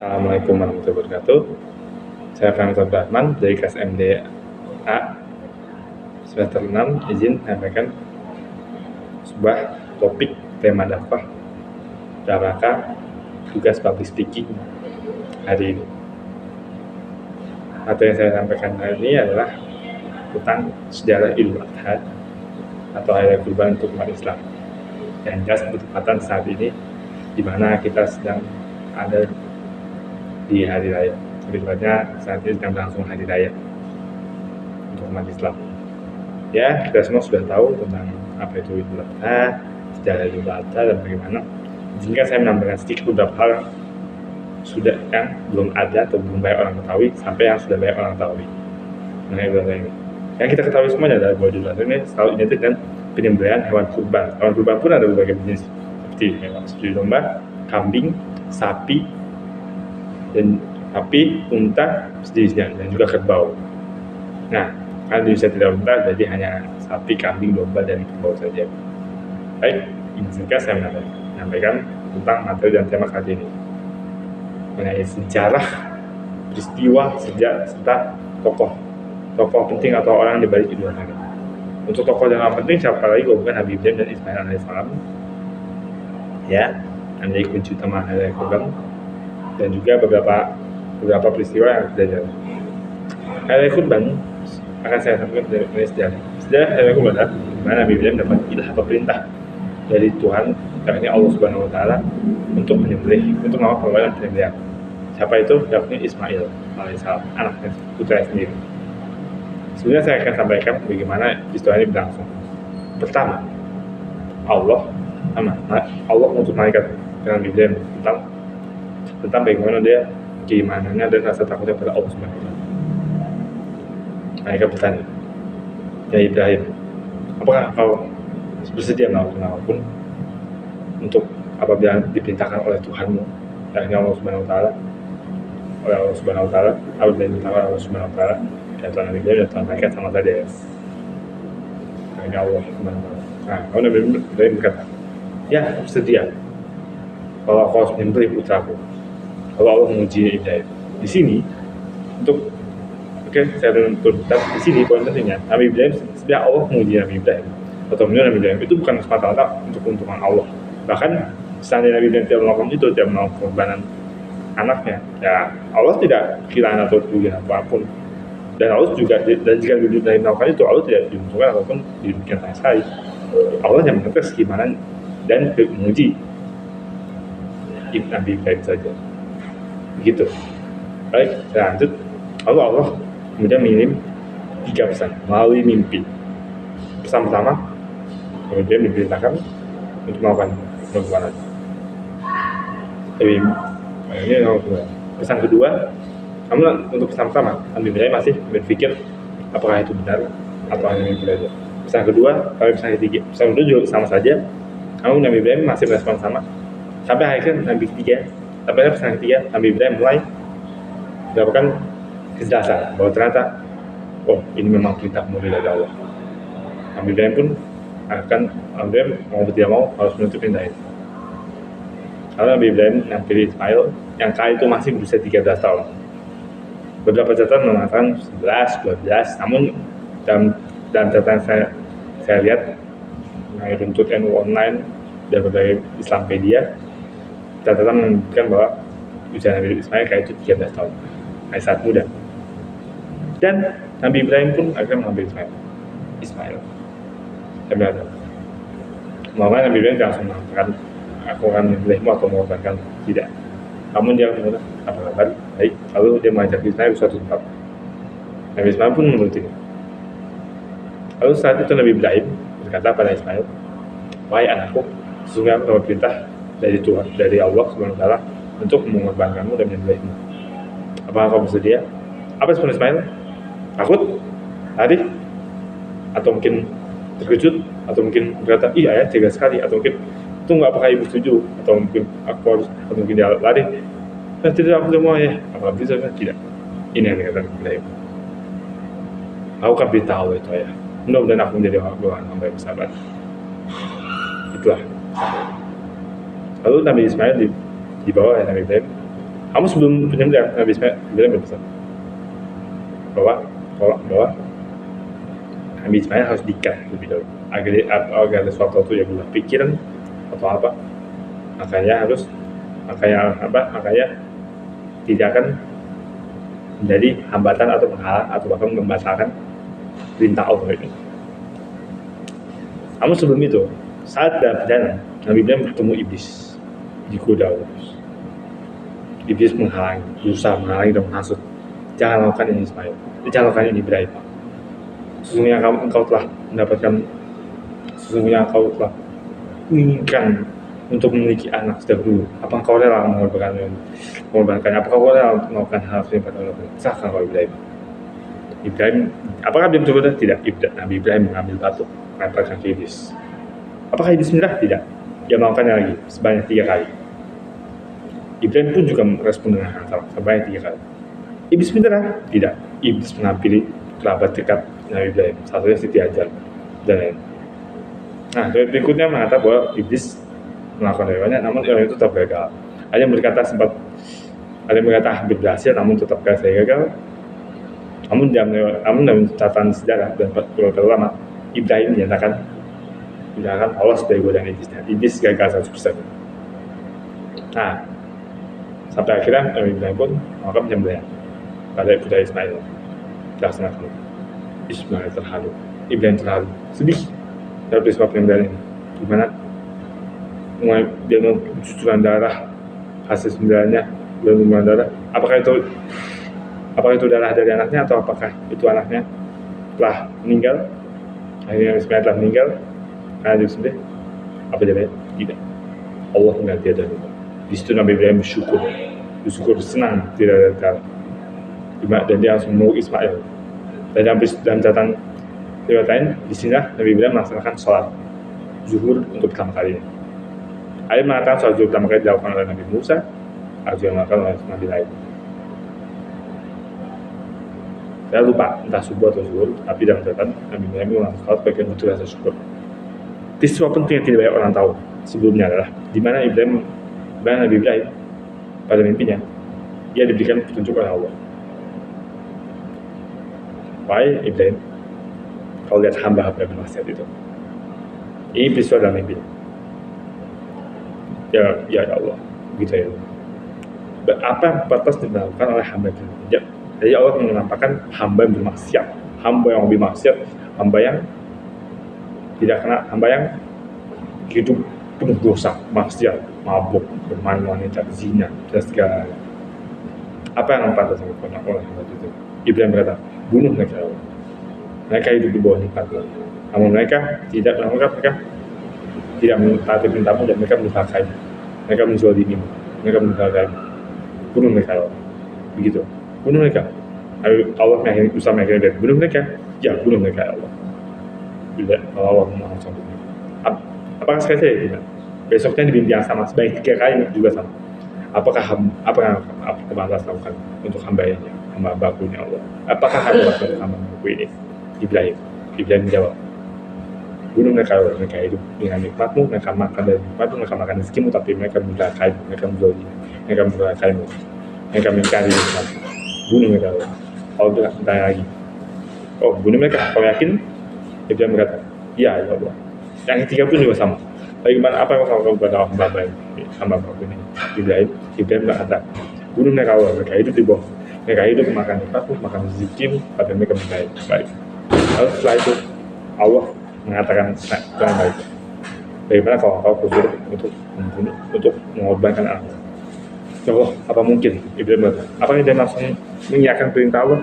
Assalamualaikum warahmatullahi wabarakatuh. Saya Frank Rahman dari kelas MDA semester 6. Izin menyampaikan sebuah topik tema dakwah dalam rangka tugas public speaking hari ini. Materi yang saya sampaikan hari ini adalah tentang sejarah Idul Adha atau Hari Raya Kurban untuk umat Islam yang jelas bertepatan saat ini di mana kita sedang ada di hari raya. Lebih tepatnya saat ini sedang berlangsung hari raya untuk umat Islam. Ya, kita semua sudah tahu tentang apa itu Idul Adha, sejarah Idul Adha dan bagaimana. Jika saya menambahkan sedikit beberapa hal sudah yang belum ada atau belum banyak orang ketahui sampai yang sudah banyak orang ketahui mengenai Idul Adha ini. Yang kita ketahui semuanya adalah bahwa Idul Adha ini selalu identik dengan penyembelihan hewan kurban. Hewan kurban pun ada berbagai jenis seperti hewan domba, kambing, sapi, unta, sejenisnya, dan juga kerbau. Nah, karena di Indonesia tidak unta, jadi hanya sapi, kambing, domba, dan kerbau saja. Baik, izinkan saya menyampaikan tentang materi dan tema kali ini mengenai sejarah, peristiwa, serta tokoh penting atau orang di balik Idul Adha. Untuk tokoh dan orang penting siapa lagi kalau bukan Nabi Ibrahim dan Ismail alaihissalam, ya, yang menjadi kunci utama Hari Raya Kurban, dan juga beberapa peristiwa yang terjadi. Hari Raya Kurban akan saya sampaikan dari sejarah. Sejarah Hari Raya Kurban adalah di mana Nabi Ibrahim dapat ilham atau perintah dari Tuhan, yakni Allah Subhanahu Wa Taala, untuk menyembelih, untuk melakukan perbuatan penyembelihan. Siapa itu? Yakni Ismail alaihissalam, anaknya, putra sendiri. Sebenarnya saya akan sampaikan bagaimana peristiwa ini berlangsung. Pertama, Allah mengutus malaikat dengan Nabi Ibrahim tentang bagaimana dia keimanannya dan rasa takutnya pada Allah Subhanahu Wa Taala. Mereka bertanya, ya Ibrahim, apakah kau bersedia melakukan apapun untuk apabila diperintahkan oleh Tuhanmu, yakni Allah Subhanahu Wa Taala, apabila diperintahkan oleh Allah Subhanahu Wa Taala, dan Tuhan Nabi Ibrahim dan Tuhan mereka sama saja ya, yakni Allah Subhanahu Wa Taala. Nah, Nabi Ibrahim berkata, ya bersedia kalau kau harus menyembelih putraku. Kalau Allah menguji Ibrahim di sini untuk saya tunjukkan di sini poin pentingnya. Nabi Ibrahim sejak Allah menguji Nabi Ibrahim atau Nabi Ibrahim itu bukan semata-mata untuk keuntungan Allah. Bahkan seandainya Nabi Ibrahim tidak melakukan itu, tidak melakukan korbanan anaknya, ya Allah tidak kehilangan atau kerugian apapun. Dan Allah juga, dan jika Nabi Ibrahim melakukan itu, Allah tidak diuntungkan ataupun dirugikan sama sekali. Allah yang mengetes keimanan dan menguji Nabi Ibrahim saja. Begitu. Baik, saya lanjut. Allah kemudian mengirim 3 pesan melalui mimpi. Pesan pertama, kemudian diperintahkan untuk melakukan perbuatan. Jadi, ini pesan kedua, untuk pesan pertama, Nabi Ibrahim masih berpikir apakah itu benar atau hanya mimpi saja. Pesan kedua, pesan ketiga, pesan kedua juga sama saja. Namun Nabi Ibrahim masih merespon sama. Sampai akhirnya pesan ketiga, Nabi Ibrahim mulai mendapatkan kejelasan bahwa ternyata ini memang perintah murni dari Allah. Nabi Ibrahim pun mau tidak mau harus menutup perintah itu. Lalu Nabi Ibrahim yang pilih Ismail yang kali itu masih berusia 13 tahun. Beberapa catatan mengatakan 11, 12, namun dalam catatan saya lihat mengenai runtut NU online dan berbagai Islampedia, catatan menunjukkan bahwa usia Nabi Ismail kali itu 13 tahun, masih sangat muda. Dan Nabi Ibrahim pun akhirnya mengambil Ismail. Maka Nabi Ibrahim langsung mengatakan, aku akan memilihmu atau mengorbankan, tidak. Namun dia mengatakan, apa kabar? Baik. Lalu dia mengajak Ismail ke suatu tempat. Nabi Ismail pun menurutinya. Lalu saat itu Nabi Ibrahim berkata pada Ismail, wahai anakku, sesungguhnya aku dapat perintah dari Tuhan, dari Allah Subhanahu Wa Taala untuk mengorbankanmu dan menyembelihmu. Apakah kau bersedia? Apa respon Ismail? Takut? Lari? Atau mungkin terkejut? Atau mungkin berkata, iya ayah tega sekali? Atau mungkin, tunggu apakah ibu setuju? Atau mungkin aku harus, atau mungkin dia lari? Tidak, aku semua ya. Apakah bisa? Tidak. Ini yang dikatakan Ibrahim. Aku akan beritahu itu ayah. Mudah-mudahan aku menjadi orang hamba yang bersabar. Itulah. Lalu Nabi Ismail dibawa oleh Nabi Ibrahim Kamu sebelum penyembelihan Nabi Ismail berpesan bahwa Nabi Ismail harus diikat lebih dahulu agar sesuatu itu yang berubah pikiran atau apa, makanya tidak akan menjadi hambatan atau menghalang atau bahkan membatalkan perintah Allah itu. Namun sebelum itu, saat dalam perjalanan, Nabi Ibrahim bertemu iblis di kuda. Iblis berusaha menghalangi dan menghasut. Jangan lakukan ini Ismail, jangan lakukan ini Ibrahim. Sesungguhnya engkau telah menginginkan untuk memiliki anak sejak dulu. Apa engkau rela mengorbankannya? Apakah engkau rela untuk melakukan hal ini pada Allah? Sahkan kau Ibrahim. Apakah dia mencoba? Tidak. Nabi Ibrahim mengambil batu, melemparkan ke iblis. Apakah iblis menyerah? Tidak. Dia melakukannya lagi sebanyak 3 kali. Ibrahim pun juga merespon dengan hal sama sebanyak 3 kali. Iblis menyerah? Tidak. Iblis menghampiri kerabat dekat Nabi Ibrahim, satunya Siti Hajar dan lain. Nah, berikutnya mengatakan bahwa iblis melakukan banyak, namun orang itu tetap gagal. Ada yang berkata hampir berhasil, namun tetap gagal. Namun dalam catatan sejarah dan ulama, Ibrahim dinyatakan Allah sebagai godaan iblisnya. Iblis gagal 100%. Nah, sampai akhirnya Nabi Ibrahim pun melakukan penyembelihan pada putra Ismail. Dilaksanakan. Ismail terharu, Ibrahim terharu, sedih dari peristiwa penyembelihan ini. Gimana? Dia mencucurkan darah, hasil sembelihannya dan mencucurkan darah. Apakah itu darah dari anaknya atau apakah itu anaknya telah meninggal? Akhirnya Ismail telah meninggal karena disembelih. Apa jawabnya? Tidak. Allah mengganti darah. Di situ Nabi Ibrahim bersyukur senang tidak ada darah. Dan dia langsung meluk Ismail. Dan dalam catatan riwayat lain, di sini Nabi Ibrahim melaksanakan sholat zuhur untuk pertama kalinya. Ada yang mengatakan sholat zuhur pertama kali dilakukan oleh Nabi Musa, ada yang melakukan oleh Nabi lain. Saya lupa entah subuh atau zuhur, tapi dalam catatan Nabi Ibrahim melakukan sholat sebagai bentuk rasa syukur. Peristiwa penting yang tidak banyak orang tahu sebelumnya adalah di mana Nabi Ibrahim pada mimpinya dia diberikan petunjuk oleh Allah. Wahai Ibrahim, kau lihat hamba-hamba bermaksiat itu. Ini peristiwa dalam mimpi. Ya Allah, begitu ya. Apa yang batas dilakukan oleh hamba itu? Jadi Allah menampakkan hamba yang bermaksiat, hamba yang lebih maksiat, hamba yang tidak kena, hamba yang hidup penuh dosa, maksiat, mabuk, bermain wanita, zina, dan segala. Apa yang pantas dilakukan oleh hamba itu? Ibrahim berkata, bunuh mereka. Mereka hidup di bawah nikmatmu. Namun mereka tidak mentaati perintahmu dan mereka mendurhakai. Mereka menzalimimu. Mereka mendurhakai. Bunuh mereka. Begitu. Bunuh mereka. Allah berusaha mengakhiri. Bunuh mereka. Ya, bunuh mereka Allah. Bila Allah mohon sampai. Apakah sekali saja tidak? Besoknya di mimpi yang sama, sebanyak 3 kali juga sama. Apa yang pantas lakukan untuk hamba bakunya Allah? Apakah hamba untuk hamba baku ini? Ibrahim menjawab, bunuh mereka hidup dengan nikmatmu, mereka makan dari nikmatmu, mereka makan rezekimu, tapi mereka mendurhakai, mereka menzalimi, mereka mendurhakaimu, mereka mencari nikmatmu. Bunuh mereka. Allah bertanya lagi, bunuh mereka, kau yakin? Ibrahim berkata, ya Allah. Yang ketiga pun juga sama. Bagaimana apa yang kau kepada hamba baku ini? Ibrahim berkata, bunuh mereka Allah, mereka hidup di bawah, mereka hidup makan nikmatmu, makan rezekimu, tapi mereka baik. Lalu setelah itu Allah mengatakan dengan baik, bagaimana kalau kau kufur untuk mengorbankan anak? Ya Allah, apa mungkin? Ibrahim berkata, apakah dia langsung mengiyakan perintah Allah?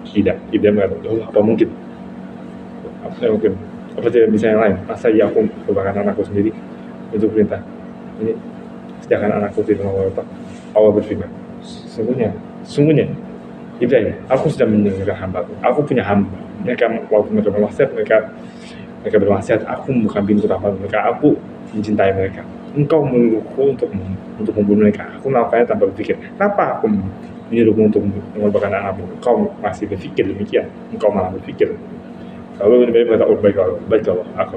Tidak. Ibrahim berkata, ya Allah, apa mungkin? Apa tidak bisa yang lain? Masa iya aku korbankan anakku sendiri untuk perintah ini, sedangkan anakku tidak mau apa? Allah berfirman, sungguhnya Ibrahim, aku sudah menyenangkan hambaku. Aku punya hamba. Walaupun mereka bermaksiat, mereka bermaksiat. Aku bukan pintu rahmat mereka. Aku mencintai mereka. Engkau menyuruhku untuk membunuh mereka. Aku melakukannya tanpa berpikir. Kenapa aku menyuruhmu untuk mengorbankan anakmu? Engkau masih berpikir demikian. Engkau malah berpikir. Lalu Ibrahim berkata, baik Allah, aku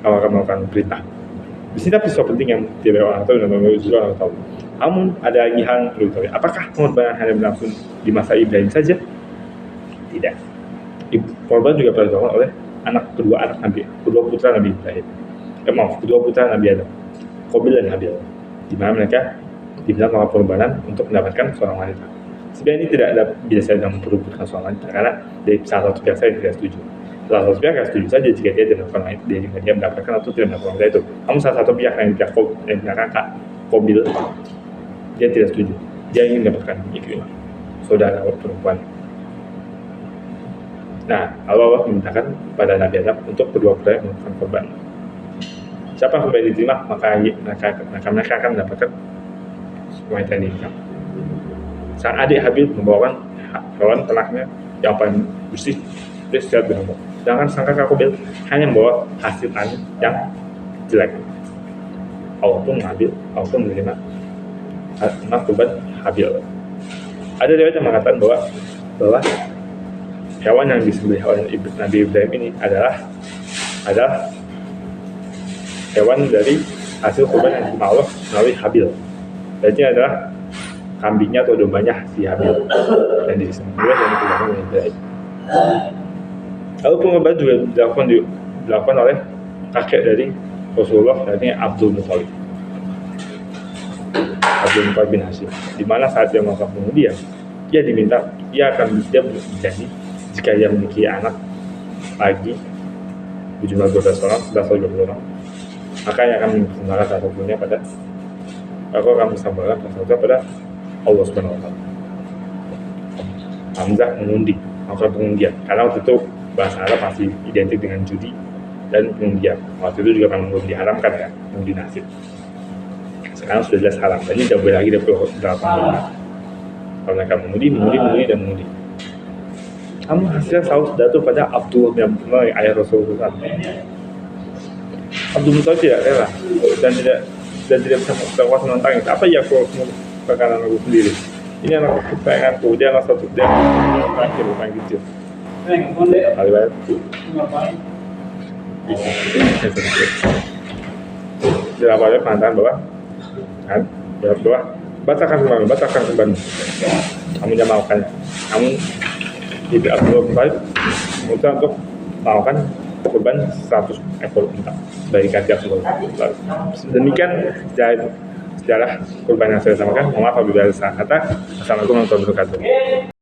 akan melakukan perintah. Di sini tapi sesuatu penting yang tidak orang tahu dan juga orang tahu. Namun ada lagi hal yang perlu diketahui. Apakah pengorbanan hanya berlangsung di masa Ibrahim saja? Tidak. Korban juga pernah dilakukan oleh kedua putra Nabi Ibrahim. Kedua putra Nabi Adam, Qabil dan Habil, di mana mereka diminta melakukan pengorbanan untuk mendapatkan seorang wanita. Sebenarnya ini tidak ada biasa dalam memperebutkan seorang wanita, karena dari salah satu pihak saya tidak setuju. Salah satu pihak tidak setuju saja jika dia tidak mendapatkan atau tidak mendapatkan wanita itu. Namun salah satu pihak yang pihak kakak Qabil, dia tidak setuju. Dia ingin mendapatkan Ikrimah, saudara perempuan. Nah, Allah memintakan pada Nabi Adam untuk kedua putra melakukan korban. Siapa yang korban diterima, maka mereka akan mendapatkan wanita yang diinginkan. Sang adik Habil membawakan hewan ternaknya yang paling bersih, sehat dan lembut. Sedangkan sang kakak Qabil hanya membawa hasil tani yang jelek. Allah pun menerima korban Habil. Ada riwayat yang mengatakan bahwa hewan yang disembelih oleh Nabi Ibrahim ini adalah hewan dari hasil korban yang diterima Allah melalui Habil. Berarti adalah kambingnya atau dombanya si Habil dan disembelih dan dikurbankan oleh Ibrahim. Lalu pengorbanan juga dilakukan oleh kakek dari Rasulullah, yaitu Abdul Muthalib bin Hashim, di mana saat dia melakukan pengundian, dia akan berjanji jika dia memiliki anak lagi berjumlah 12 orang, 11 orang, maka yang akan mempersembahkan salah satunya pada Allah Subhanahu wa Ta'ala. Hamzah melakukan pengundian, karena waktu itu bahasa Arab masih identik dengan judi dan pengundian. Waktu itu juga memang belum diharamkan ya, mengundi nasib. Sekarang sudah jelas haram, jadi tidak boleh lagi dari 8 bulan. Kalau mereka mengundi. Namun hasilnya selalu jatuh pada Abdullah bin Muthalib, ayah Rasulullah. Abdul Muthalib tidak rela dan tidak bisa melakukan menentangnya. Apa ya kalau perkara aku sendiri? Ini anak kesayanganku, dia anak satu, dia terakhir bukan kecil. Kali banyak. Tidak apa-apa penantangan bahwa batalkan kurban. Kamu jangan melakukannya. Namun tidak Abdul Muthalib memutuskan untuk melakukan kurban 100 ekor unta bagi ganti Abdul Muthalib. Demikian sejarah kurban yang saya sampaikan. Mohon maaf apabila ada salah kata. Assalamualaikum warahmatullahi wabarakatuh.